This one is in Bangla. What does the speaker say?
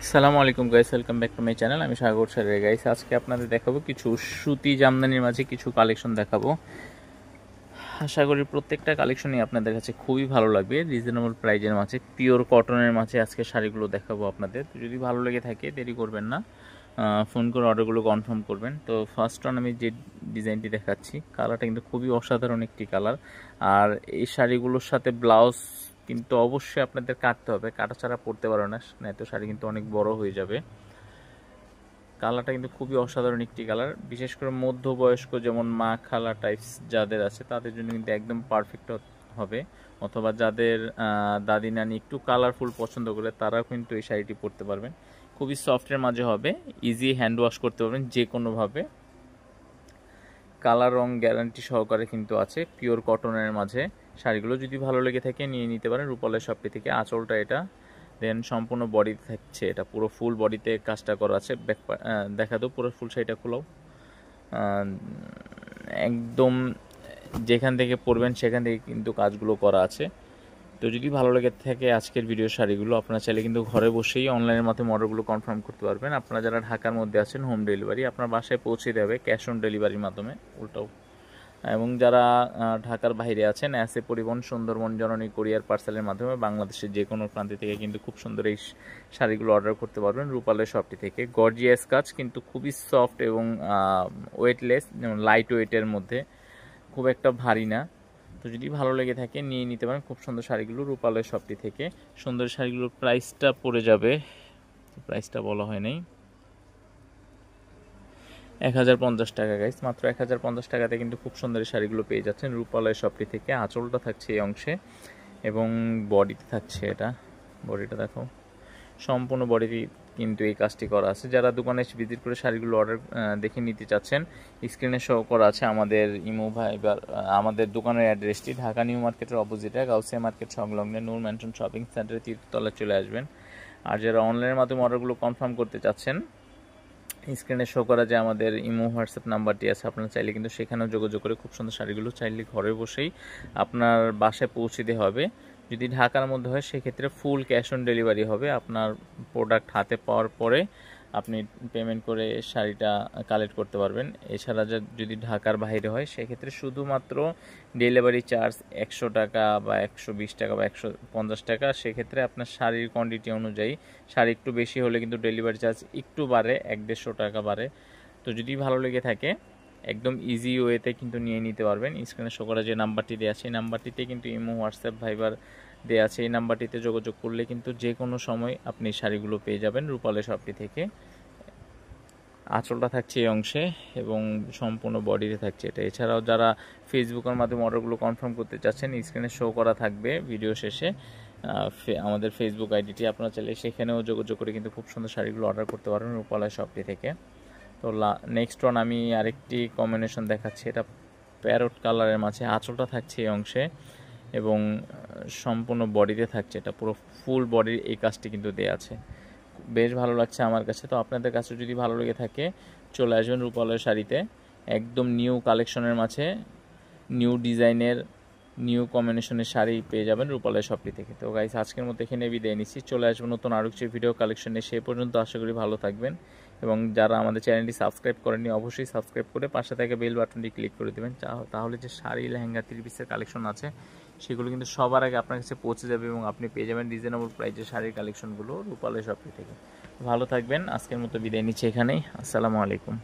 আসসালামু আলাইকুম guys, welcome back to my channel. আমি সাগর স্যার গাইস। আজকে আপনাদের দেখাবো কিছু সুতি জামদানির মাঝে কিছু কালেকশন দেখাবো। আশা করি প্রত্যেকটা কালেকশনই আপনাদের কাছে খুবই ভালো লাগবে। রিজনেবল প্রাইজের মাঝে, পিওর কটনের মাঝে আজকে শাড়িগুলো দেখাবো আপনাদের। তো যদি ভালো লেগে থাকে দেরি করবেন না, ফোন করে অর্ডারগুলো কনফার্ম করবেন। তো ফার্স্ট অন আমি যে ডিজাইনটি দেখাচ্ছি, কালারটা কিন্তু খুবই অসাধারণ একটি কালার। আর এই শাড়িগুলোর সাথে ব্লাউজ কিন্তু অবশ্যই আপনাদের কাটতে হবে, কাটা ছাড়া পরতে পারো না, নয়তো শাড়ি কিন্তু অনেক বড় হয়ে যাবে। কালারটা কিন্তু খুবই অসাধারণ একটি কালার, বিশেষ করে মধ্যবয়স্ক যেমন মা খালা টাইপস যাদের আছে তাদের জন্য কিন্তু একদম পারফেক্ট হবে। অথবা যাদের দাদি নানি একটু কালারফুল পছন্দ করে তারাও কিন্তু এই শাড়িটি পরতে পারবেন। খুবই সফটের মাঝে হবে, ইজি হ্যান্ড ওয়াশ করতে পারবেন যে কোনোভাবে। কালার রং গ্যারান্টি সহকারে কিন্তু আছে, পিওর কটনের মাঝে শাড়িগুলো। যদি ভালো লেগে থাকে নিয়ে নিতে পারেন রূপালের শপটি থেকে। আঁচলটা এটা, দেন সম্পূর্ণ বডিতে থাকছে, এটা পুরো ফুল বডিতে কাজটা করা আছে। দেখা দাও পুরো ফুল শাড়িটা খোলাও। একদম যেখান থেকে পরবেন সেখান থেকে কিন্তু কাজগুলো করা আছে। তো যদি ভালো লেগে থাকে আজকের ভিডিও শাড়িগুলো, আপনারা চাইলে কিন্তু ঘরে বসেই অনলাইনের মাধ্যমে অর্ডারগুলো কনফার্ম করতে পারবেন। আপনারা যারা ঢাকার মধ্যে আছেন, হোম ডেলিভারি আপনার বাসায় পৌঁছে দেবে ক্যাশ অন ডেলিভারির মাধ্যমে, উল্টাও। এবং যারা ঢাকার বাইরে আছেন, এসএ পরিবহন, সুন্দরবন, জননী কুরিয়ার পার্সেলের মাধ্যমে বাংলাদেশের যে কোনো প্রান্ত থেকে কিন্তু খুব সুন্দর এই শাড়িগুলো অর্ডার করতে পারবেন রূপালের শপটি থেকে। গর্জিয়াস কাজ, কিন্তু খুবই সফট এবং ওয়েটলেস, যেমন লাইট ওয়েটের মধ্যে, খুব একটা ভারী না। তো যদি ভালো লেগে থাকে নিয়ে নিতে পারেন খুব সুন্দর শাড়িগুলো রূপালের শপটি থেকে। সুন্দর শাড়িগুলোর প্রাইসটা পড়ে যাবে, প্রাইসটা বলা হয় নাই, 1050 টাকা গাইস। মাত্র 1050 টাকাতে কিন্তু খুব সুন্দর শাড়িগুলো পেয়ে যাচ্ছেন রূপালয় শপটি থেকে। আঁচলটা থাকছে এই অংশে এবং বডিতে থাকছে, এটা বডিটা দেখো, সম্পূর্ণ বডিতে কিন্তু এই কাজটি করা আছে। যারা দোকানে এসে ভিজিট করে শাড়িগুলো অর্ডার দেখে নিতে চাচ্ছেন, স্ক্রিনে শো করা আছে আমাদের ইমো ভাইবার। আমাদের দোকানের অ্যাড্রেসটি ঢাকা নিউ মার্কেটের অপোজিটে গাউসিয়া মার্কেট সংলগ্নে নূর ম্যানশন শপিং সেন্টারের তৃতীয়তলায় চলে আসবেন। আর যারা অনলাইনের মাধ্যমে অর্ডারগুলো কনফার্ম করতে চাচ্ছেন, স্ক্রিনে শো করা যে আমাদের ইমো হোয়াটসঅ্যাপ নাম্বারটি আছে, আপনারা চাইলে কিন্তু সেখানেও যোগাযোগ করে খুব সুন্দর শাড়িগুলো চাইলে ঘরে বসেই আপনার বাসায় পৌঁছে দেওয়া হবে। যদি ঢাকার মধ্যে হয় সেক্ষেত্রে ফুল ক্যাশ অন ডেলিভারি হবে। আপনার প্রোডাক্ট হাতে পাওয়ার পরে আপনি পেমেন্ট করে শাড়িটা কালেক্ট করতে পারবেন। এছাড়া যদি ঢাকার বাইরে হয় সেক্ষেত্রে শুধুমাত্র ডেলিভারি চার্জ 100 টাকা বা 120 টাকা বা 150 টাকা। সেক্ষেত্রে আপনার শাড়ির কোয়ান্টিটি অনুযায়ী, শাড়ি একটু বেশি হলে কিন্তু ডেলিভারি চার্জ একটু বাড়ে, 150 টাকা বাড়ে। তো যদি ভালো লেগে থাকে একদম ইজি ওয়েতে কিন্তু নিয়ে নিতে পারবেন। স্ক্রিনে শো করা যে নাম্বারটি দেওয়া আছে এই নাম্বারটিতে কিন্তু ইমো, হোয়াটসঅ্যাপ, ভাইবার দেওয়া আছে। এই নাম্বারটিতে যোগাযোগ করলে কিন্তু যে কোনো সময় আপনি শাড়িগুলো পেয়ে যাবেন রূপালের শপটি থেকে। আঁচলটা থাকছে এই অংশে এবং সম্পূর্ণ বডিতে থাকছে এটা। এছাড়াও যারা ফেসবুকের মাধ্যমে অর্ডারগুলো কনফার্ম করতে চাচ্ছেন, স্ক্রিনে শো করা থাকবে ভিডিও শেষে আমাদের ফেসবুক আইডিটি, আপনারা চাইলে সেখানেও যোগাযোগ করে কিন্তু খুব সুন্দর শাড়িগুলো অর্ডার করতে পারবেন রূপালয় শপটি থেকে। তো নেক্সট ওয়ান আমি আরেকটি কম্বিনেশন দেখাচ্ছি, এটা প্যারট কালারের মাঝে, আঁচলটা থাকছে এই অংশে এবং সম্পূর্ণ বডিতে থাকছে, এটা পুরো ফুল বডির এই কাজটি কিন্তু দেওয়া আছে। বেশ ভালো লাগছে আমার কাছে। তো আপনাদের কাছে যদি ভালো লেগে থাকে চলে আসবেন রূপালয়ের শাড়িতে। একদম নিউ কালেকশনের মাঝে নিউ ডিজাইনের, নিউ কম্বিনেশনের শাড়ি পেয়ে যাবেন রূপালয় শপটি থেকে। তো গাইস আজকের মতো এখানে বিদায় নিচ্ছি, চলে আসবো নতুন আরও কিছু ভিডিও কালেকশনে। সে পর্যন্ত আশা করি ভালো থাকবেন এবং যারা আমাদের চ্যানেলটি সাবস্ক্রাইব করেননি অবশ্যই সাবস্ক্রাইব করে পাশে থাকা বেল বাটনটি ক্লিক করে দেবেন। তাহলে যে শাড়ি, লেহেঙ্গা, 3 পিসের কালেকশন আছে সেগুলো কিন্তু সবার আগে আপনার কাছে পৌঁছে যাবে এবং আপনি পেয়ে যাবেন রিজনেবল প্রাইসে শাড়ির কালেকশনগুলো রূপালয় শপটি থেকে। ভালো থাকবেন, আজকের মতো বিদায় নিচ্ছি এখানেই। আসসালামু আলাইকুম।